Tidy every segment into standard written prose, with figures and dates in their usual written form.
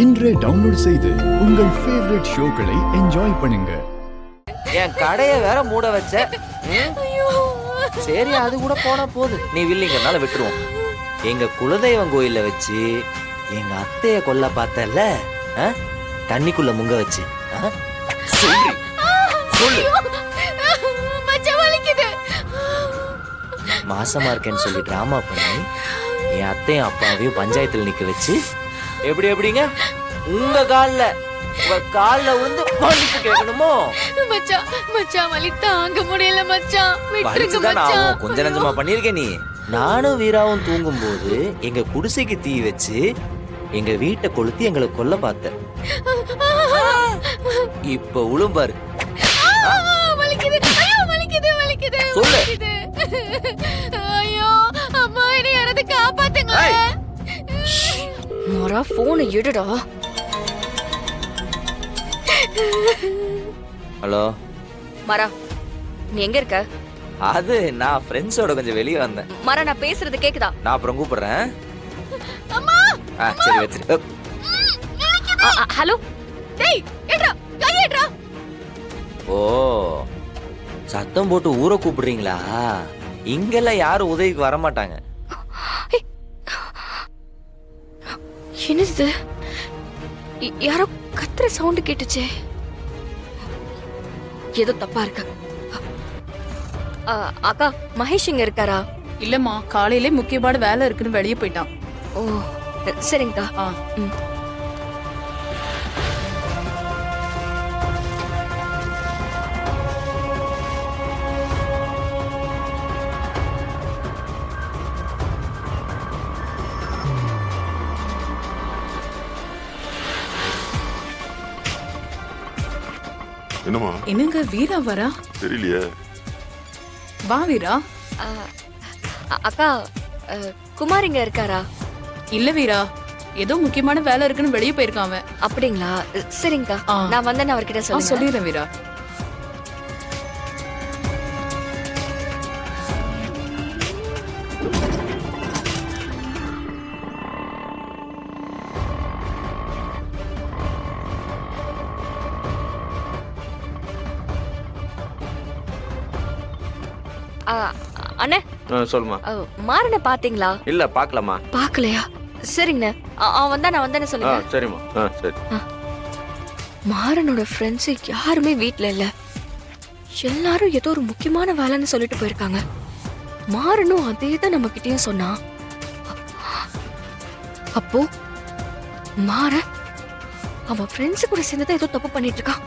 இன்றே டவுன்லோட் செய்து உங்கள் ஃபேவரட் ஷோக்களை என்ஜாய் பண்ணுங்க. என் கடையை வேற மூட வச்ச. சரி, அது கூட போனா போகுது. நீ வில்லிங்கனால விட்டுருவோம். எங்க குலதெய்வம் கோயில்ல வச்சு எங்க அத்தைய கொல்ல பார்த்தல, தண்ணிக்குள்ள முங்க வச்சு மாசமா இருக்கேன்னு சொல்லி டிராமா பண்ணி என் அத்தையும் அப்பாவையும் பஞ்சாயத்துல நிக்க வச்சு எப்படிங்க உங்க கால்ல வந்து மன்னிப்பு கேட்கணுமோ? மச்சான் வலி தாங்க முடியல மச்சான், விட்டுருங்க மச்சான். கொஞ்ச நஞ்சமா பண்ணிருக்க நீ. நானும் வீராவும் தூங்கும் போது எங்க குடிசைக்கு தீ வச்சு எங்க வீட்டை கொளுத்தி எங்களை கொல்ல பார்த்த. இப்ப உளும்பாரு. சொல்லு. ஐயோ அம்மா, என்ன யாராவது காப்பாத்துங்க. மரா போனை எடுடா. ஹலோ மரா, நீ எங்க இருக்க? அது நான் ஃப்ரெண்ட்ஸோட கொஞ்சம் வெளியே வந்தேன். மரா, நான் பேசுறது கேக்குதா? நான் அப்புறம் கூப்பிடுறேன். அம்மா சரி வச்சிரு. ஹலோ. டேய் ஏட்ரா, கை ஏட்ரா. ஓ, சத்தம் போட்டு ஊரை கூப்பிடுறீங்களா? இங்கெல்லாம் யாரும் உதவிக்கு வர மாட்டாங்க. என்னது? யாரோ கத்துற சவுண்ட் கேட்டுச்சே. ஏதோ தப்பா இருக்கு. அக்கா, மகேஷ் இங்க இருக்காரா? இல்லம்மா, காலையிலே முக்கியமான வேலை இருக்குன்னு வெளியே போயிட்டான். ஓ சரிங்கக்கா. என்னம்மா? என்னங்க வீரா வரா? தெரியலையே. வா வீரா. அக்கா, குமார் இங்க இருக்காரா? இல்ல வீரா, ஏதோ முக்கியமான வேலை இருக்குன்னு வெளியே போயிருக்கான் அவன். அப்படிங்களா? சரிங்கக்கா, நான் வந்தேன்னு அவர்கிட்ட சொல்லிடுறேன் வீரா. அண்ணே சொல்லுமா. மாறனை பாத்தீங்களா? இல்ல, பாக்கலாமா. பாக்கலையா? சரிங்கண்ணே, அவன் வந்தா நான் வந்தேன்னு சொல்லுங்க. சரிம்மா. சரி. மாறனோட ஃப்ரெண்ட்ஸ் யாருமே வீட்ல இல்ல. எல்லாரும் ஏதோ ஒரு முக்கியமான வேலைன்னு சொல்லிட்டு போயிருக்காங்க. மாறனும் அதே தான் நம்ம கிட்டயும் சொன்னா. அப்போ மாற அவன் ஃப்ரெண்ட்ஸ் கூட சேர்ந்து ஏதோ தப்பு பண்ணிட்டு இருக்கான்.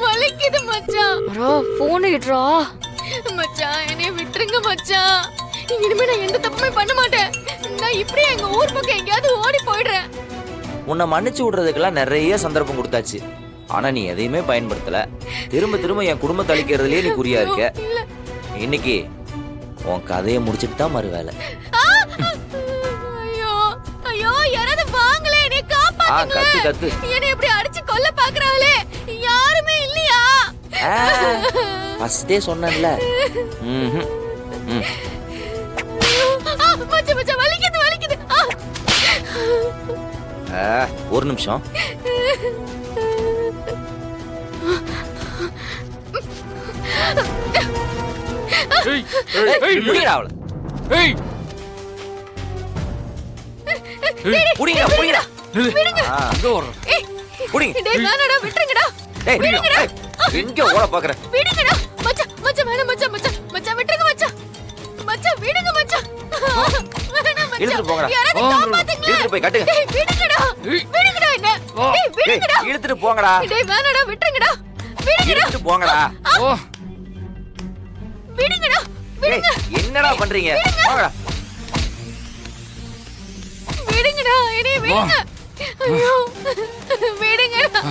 வலிக்குது மச்சான். அரோ போன் எடுறா மச்சான், என்னை விட்டுருங்க மச்சான். இனிமே நான் எந்த தப்புமே பண்ண மாட்டேன். நான் இப்படியே எங்க ஊர் பக்கம் எங்கயாவது ஓடி போயிடுறேன். உன்னை மன்னிச்சு விடுறதுக்கெல்லாம் நிறைய சந்தர்ப்பம் கொடுத்தாச்சு. ஆனா நீ எதையுமே பயன்படுத்தல. திரும்ப என் குடும்பத்தை அழிக்கிறதுலயே நீ குறியா இருக்க. இன்னைக்கு உன் கதையை முடிச்சிட்டு தான் மறு வேலை. ஐயோ ஐயோ, யாராவது வாங்களே, என்னை காப்பாத்துங்க. கத்து. என்னை இப்படி அடிச்சு கொல்ல பாக்குறாங்களே, யாருமே இல்லையா? ஃபர்ஸ்டே சொன்னேன்ல. மச்சான் வலிக்குது. ஒரு நிமிஷம். எங்க ஓட பாக்குற? விடுங்கடா மச்சான், வேணாம் மச்சான், விட்டுருங்க மச்சான், விடுங்க மச்சான். இழுத்துட்டு போங்கடா. இழுத்துட்டு போய் கட்டுங்க. விடுங்கடா என்ன. விடுங்கடா. இழுத்துட்டு போங்கடா. டேய் வேணாடா, விட்டுருங்கடா. இழுத்துட்டு போங்கடா. விடுங்கடா. என்னடா பண்றீங்க? போங்கடா. விடுங்கடா, என்னைய விடுங்க. ஐயோ விடுங்கடா.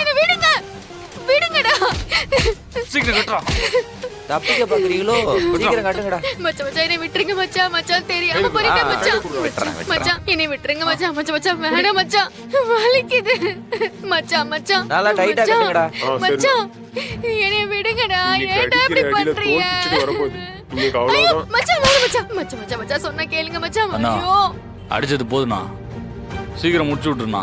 என்ன விடுங்கடா. சீக்கிரம் கட்டுறா. தப்பிக்க பாக்குறீங்களோ? சீக்கிரம் கட்டுங்கடா. மச்சான், என்னை விட்டுருங்க மச்சான், தெரியாம போறீங்க மச்சான், என்னை விட்டுருங்க மச்சான், வேணாம் மச்சான், வலிக்குது மச்சான். நல்லா டைட்டா கட்டுங்கடா. மச்சான், என்னை விடுங்கடா. ஏன்டா இப்படி பண்றீங்க? இன்னைக்கு ஐயோ அவ்வளவுதான். மச்சான் வேற மச்சான் மச்சான் மச்சான் மச்சான் சொன்னா கேளுங்க மச்சான் அண்ணா. ஐயோ அடிச்சது போதுண்ணா, சீக்கிரம் முடிச்சு விட்டுருண்ணா.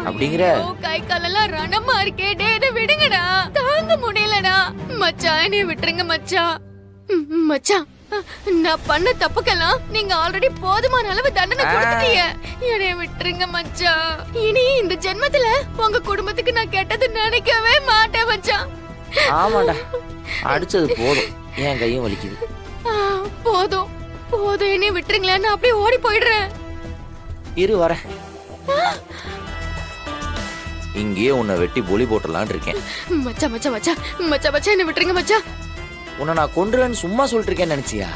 அப்படிங்கிற? ஐயோ, கை காலெல்லாம் ரணமா இருக்கே. டேய் இதை விடுங்கடா, தாங்க முடியலடா. மச்சான் என்னை விட்டுருங்க மச்சான். மச்சான் நான் பண்ண தப்புக்கெல்லாம் நீங்க ஆல்ரெடி போதுமான அளவு தண்டனை கொடுத்துட்டீங்க. என்னை விட்டுருங்க மச்சான். இனி இந்த ஜென்மத்துல உங்க குடும்பத்துக்கு நான் கெட்டது நினைக்கவே மாட்டேன் மச்சான். ஆமாடா, அடிச்சது போதும், என் கையும் வலிக்குது. போதும் போதும், என்னை விட்டுருங்களேன், நான் அப்படியே ஓடி போயிடுறேன். இரு வரேன். இங்கேயே உன்னை வெட்டி பொலி போட்டுடலான்னு இருக்கேன். மச்சான் மச்சான் மச்சான் மச்சான் மச்சான் என்னை விட்டுருங்க மச்சான். உன்னை நான் கொன்றுவேன்னு சும்மா சொல்லிட்டு இருக்கேன்னு நினைச்சியா?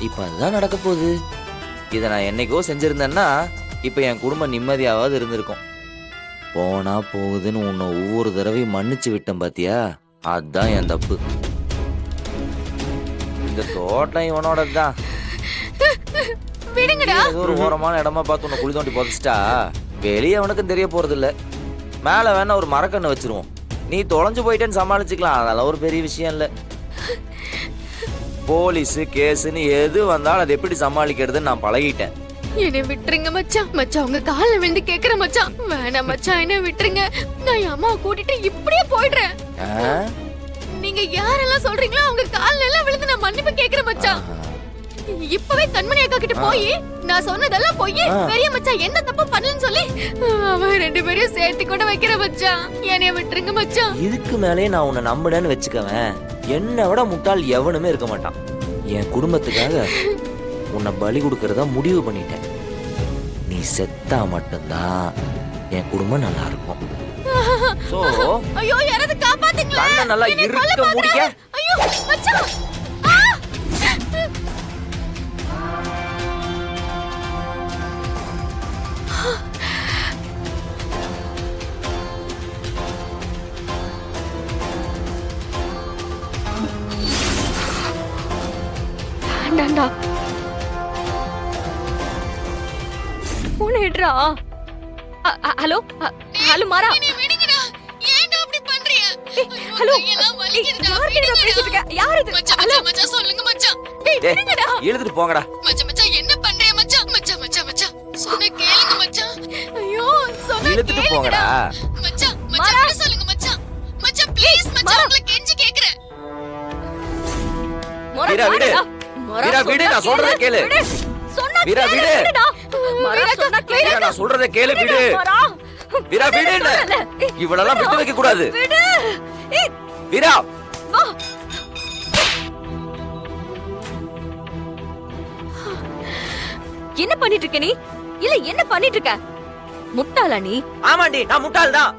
இப்ப அதுதான் நடக்க போகுது. இதை நான் என்னைக்கோ செஞ்சிருந்தேன்னா இப்ப என் குடும்பம் நிம்மதியாவது இருந்திருக்கும். போனா போகுதுன்னு உன்னை ஒவ்வொரு தடவையும் மன்னிச்சு விட்டேன் பாத்தியா, அதுதான் என் தப்பு. இந்த தோட்டம் இவனோடதுதான். விடுங்கடா. ஏதோ ஒரு ஓரமான இடமா பார்த்து உன்னை குழி தோண்டி புதைச்சிட்டா வெளியே அவனுக்கும் தெரிய போறது இல்ல. மேல வேணா ஒரு மரக்கண்ணு வச்சிருவோம், நீ தொலைஞ்சு போயிட்டேன்னு சமாளிச்சுக்கலாம். அதெல்லாம் ஒரு பெரிய விஷயம் இல்ல. போலீஸ் கேஸ்ன்னு எது வந்தாலும் அதை எப்படி சமாளிக்கிறதுன்னு நான் பழகிட்டேன். என்னை விட்டுருங்க மச்சான். மச்சான் உங்க கால்ல விழுந்து கேக்குற மச்சான். வேணாம் மச்சான், என்னை விட்டுருங்க. நான் என் அம்மாவை கூட்டிட்டு இப்படியே போயிடுறேன். ஆ? நீங்க யாரெல்லாம் சொல்றீங்களோ அவங்க கால்ல எல்லாம் விழுந்து நான் மன்னிப்பு கேக்குறேன் மச்சான். இப்பவே கண்மணி அக்கா கிட்ட போய் நான் சொன்னதெல்லாம் போய் பெரிய மச்சான் எந்த தப்பு பண்ணலன்னு சொல்லி அவன் ரெண்டு பேரையும் சேர்த்து கூட வைக்கிற மச்சான். என்னைய விட்டுருங்க மச்சான். இதுக்கு மேலே நான் உன்னை நம்பினேன்னு வச்சுக்கவேன், என்னை விட முட்டாள் எவனுமே இருக்க மாட்டான். என் குடும்பத்துக்காக உன்னை பலி கொடுக்கறதா முடிவு பண்ணிட்டேன். நீ செத்தா மட்டும்தான் என் குடும்பம் நல்லா இருக்கும். சோ ஐயோ யாராவது காப்பாத்துங்களா? கண்ணை நல்லா இருக்க முடிக்க. ஐயோ மச்சான். ஆ! வேண்டாண்டா. போன் எடுறா. ஹலோ ஹலோ மாரா. விடுங்கடா. ஏன்டா அப்படி பண்றீங்க? ஹலோ எல்லாம் வலிக்குதுடா. யார்கிட்ட பேசிட்டு இருக்க? யார் இது? ஹலோ மச்சான் சொல்லுங்க மச்சான். டேய் விடுங்கடா. இழுத்துட்டு போங்கடா. மச்சான் மச்சான் என்ன பண்றீங்க மச்சான்? மச்சான் மச்சான் மச்சான் சொன்ன கேளுங்க மச்சான். ஐயோ சொன்ன இழுத்துட்டு போங்கடா. மச்சான் மச்சான் விட சொல்லுங்க மச்சான். மச்சான் ப்ளீஸ் மச்சான் உங்களை கெஞ்சி கேக்குறேன். வீரா விடு. வீரா விடு, நான் சொல்றதை கேளு. வீரா விடு. வீரா நான் சொல்றதை கேளு, விடு. வீரா விடு. இவளெல்லாம் விட்டு வைக்க கூடாது. வீரா என்ன பண்ணிட்டு இருக்க நீ? இல்ல என்ன பண்ணிட்டு இருக்க? முட்டாளா நீ? ஆமாண்டி, நான் முட்டாள் தான்.